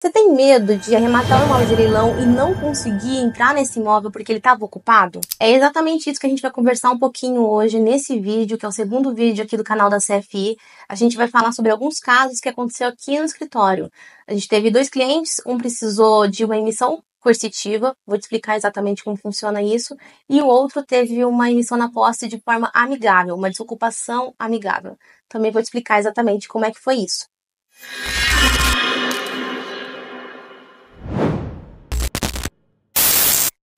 Você tem medo de arrematar um imóvel de leilão e não conseguir entrar nesse imóvel porque ele estava ocupado? É exatamente isso que a gente vai conversar um pouquinho hoje nesse vídeo, que é o segundo vídeo aqui do canal da CFI. A gente vai falar sobre alguns casos que aconteceu aqui no escritório. A gente teve 2 clientes, um precisou de uma emissão coercitiva, vou te explicar exatamente como funciona isso, e o outro teve uma emissão na posse de forma amigável, uma desocupação amigável. Também vou te explicar exatamente como é que foi isso.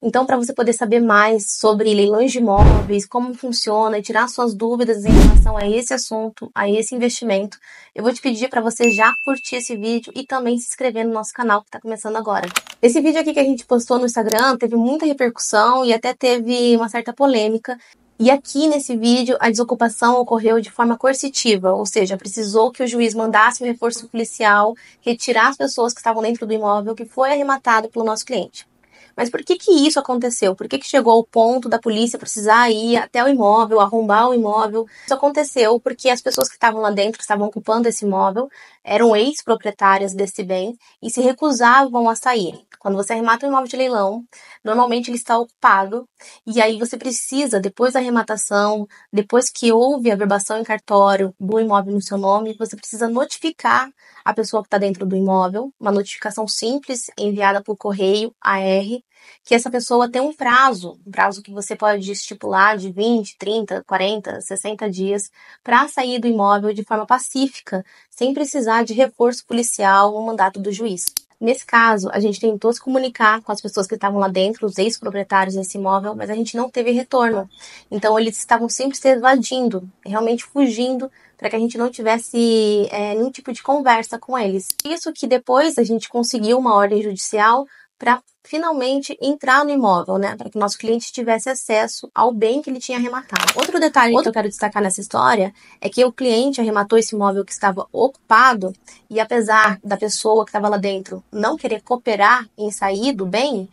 Então, para você poder saber mais sobre leilões de imóveis, como funciona e tirar suas dúvidas em relação a esse assunto, a esse investimento, eu vou te pedir para você já curtir esse vídeo e também se inscrever no nosso canal que está começando agora. Esse vídeo aqui que a gente postou no Instagram teve muita repercussão e até teve uma certa polêmica. E aqui nesse vídeo, a desocupação ocorreu de forma coercitiva, ou seja, precisou que o juiz mandasse um reforço policial retirar as pessoas que estavam dentro do imóvel que foi arrematado pelo nosso cliente. Mas por que isso aconteceu? Por que chegou ao ponto da polícia precisar ir até o imóvel, arrombar o imóvel? Isso aconteceu porque as pessoas que estavam lá dentro, que estavam ocupando esse imóvel, eram ex-proprietárias desse bem e se recusavam a sair. Quando você arremata um imóvel de leilão, normalmente ele está ocupado e aí você precisa, depois da arrematação, depois que houve a verbação em cartório do imóvel no seu nome, você precisa notificar a pessoa que está dentro do imóvel, uma notificação simples enviada por correio AR, que essa pessoa tem um prazo que você pode estipular de 20, 30, 40, 60 dias para sair do imóvel de forma pacífica, sem precisar de reforço policial ou mandato do juiz. Nesse caso, a gente tentou se comunicar com as pessoas que estavam lá dentro, os ex-proprietários desse imóvel, mas a gente não teve retorno. Então, eles estavam sempre se evadindo, realmente fugindo, para que a gente não tivesse nenhum tipo de conversa com eles. Isso que depois a gente conseguiu uma ordem judicial para finalmente entrar no imóvel, né? Para que o nosso cliente tivesse acesso ao bem que ele tinha arrematado. Outro detalhe que eu quero destacar nessa história é que o cliente arrematou esse imóvel que estava ocupado e apesar da pessoa que estava lá dentro não querer cooperar em sair do bem,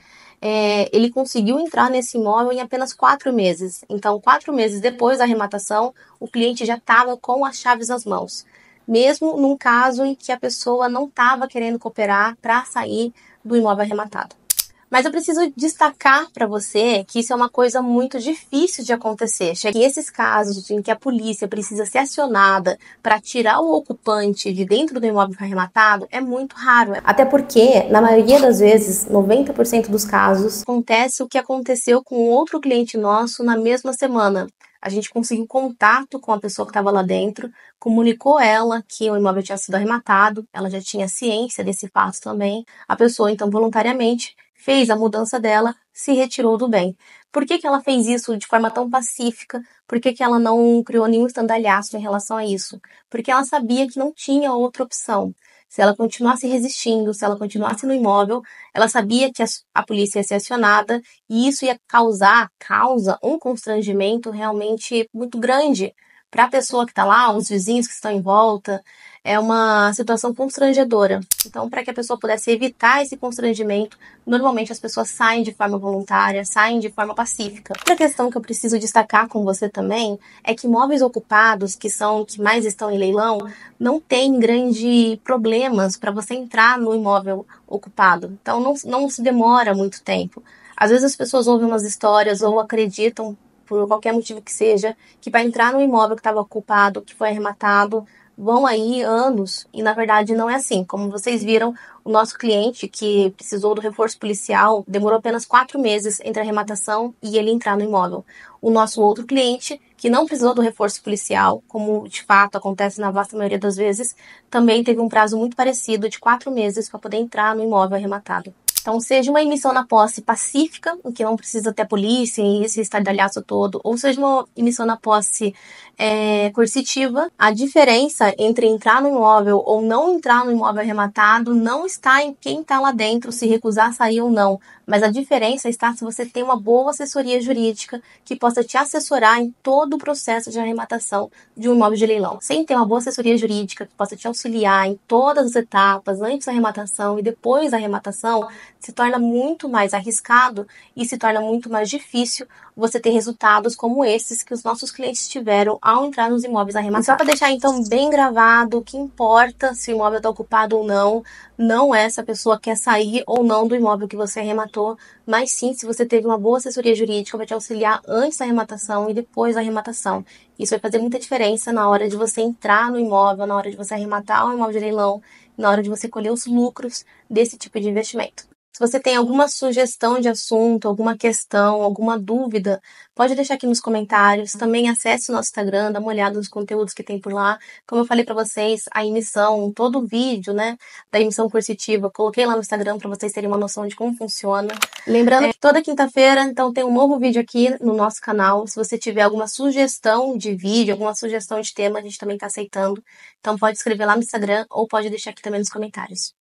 ele conseguiu entrar nesse imóvel em apenas 4 meses. Então, 4 meses depois da arrematação, o cliente já estava com as chaves nas mãos. Mesmo num caso em que a pessoa não estava querendo cooperar para sair do imóvel arrematado. Mas eu preciso destacar para você que isso é uma coisa muito difícil de acontecer. Que esses casos em que a polícia precisa ser acionada para tirar o ocupante de dentro do imóvel arrematado é muito raro. Até porque, na maioria das vezes, 90% dos casos, acontece o que aconteceu com outro cliente nosso na mesma semana. A gente conseguiu contato com a pessoa que estava lá dentro, comunicou ela que o imóvel tinha sido arrematado, ela já tinha ciência desse fato também. A pessoa, então, voluntariamente fez a mudança dela, se retirou do bem. Por que ela fez isso de forma tão pacífica? Por que ela não criou nenhum estandalhaço em relação a isso? Porque ela sabia que não tinha outra opção. Se ela continuasse resistindo, se ela continuasse no imóvel, ela sabia que a polícia ia ser acionada e isso ia causa um constrangimento realmente muito grande para a pessoa que está lá, os vizinhos que estão em volta. É uma situação constrangedora. Então, para que a pessoa pudesse evitar esse constrangimento, normalmente as pessoas saem de forma voluntária, saem de forma pacífica. Outra questão que eu preciso destacar com você também é que imóveis ocupados, que são que mais estão em leilão, não tem grandes problemas para você entrar no imóvel ocupado. Então, não se demora muito tempo. Às vezes as pessoas ouvem umas histórias ou acreditam, por qualquer motivo que seja, que para entrar no imóvel que estava ocupado, que foi arrematado, vão aí anos, e na verdade não é assim. Como vocês viram, o nosso cliente que precisou do reforço policial demorou apenas 4 meses entre a arrematação e ele entrar no imóvel. O nosso outro cliente, que não precisou do reforço policial, como de fato acontece na vasta maioria das vezes, também teve um prazo muito parecido de 4 meses para poder entrar no imóvel arrematado. Então, seja uma emissão na posse pacífica, em que não precisa ter polícia e esse estardalhaço todo, ou seja uma emissão na posse coercitiva, a diferença entre entrar no imóvel ou não entrar no imóvel arrematado não está em quem está lá dentro, se recusar a sair ou não, mas a diferença está se você tem uma boa assessoria jurídica que possa te assessorar em todo o processo de arrematação de um imóvel de leilão. Sem ter uma boa assessoria jurídica que possa te auxiliar em todas as etapas, antes da arrematação e depois da arrematação, se torna muito mais arriscado e se torna muito mais difícil você ter resultados como esses que os nossos clientes tiveram ao entrar nos imóveis arrematados. E só para deixar então bem gravado, o que importa se o imóvel está ocupado ou não é se a pessoa quer sair ou não do imóvel que você arrematou, mas sim se você teve uma boa assessoria jurídica, vai te auxiliar antes da arrematação e depois da arrematação. Isso vai fazer muita diferença na hora de você entrar no imóvel, na hora de você arrematar um imóvel de leilão, na hora de você colher os lucros desse tipo de investimento. Se você tem alguma sugestão de assunto, alguma questão, alguma dúvida, pode deixar aqui nos comentários. Também acesse o nosso Instagram, dá uma olhada nos conteúdos que tem por lá. Como eu falei para vocês, a emissão, todo o vídeo, né, da emissão coercitiva, coloquei lá no Instagram para vocês terem uma noção de como funciona. Lembrando que toda quinta-feira, então, tem um novo vídeo aqui no nosso canal. Se você tiver alguma sugestão de vídeo, alguma sugestão de tema, a gente também está aceitando. Então pode escrever lá no Instagram ou pode deixar aqui também nos comentários.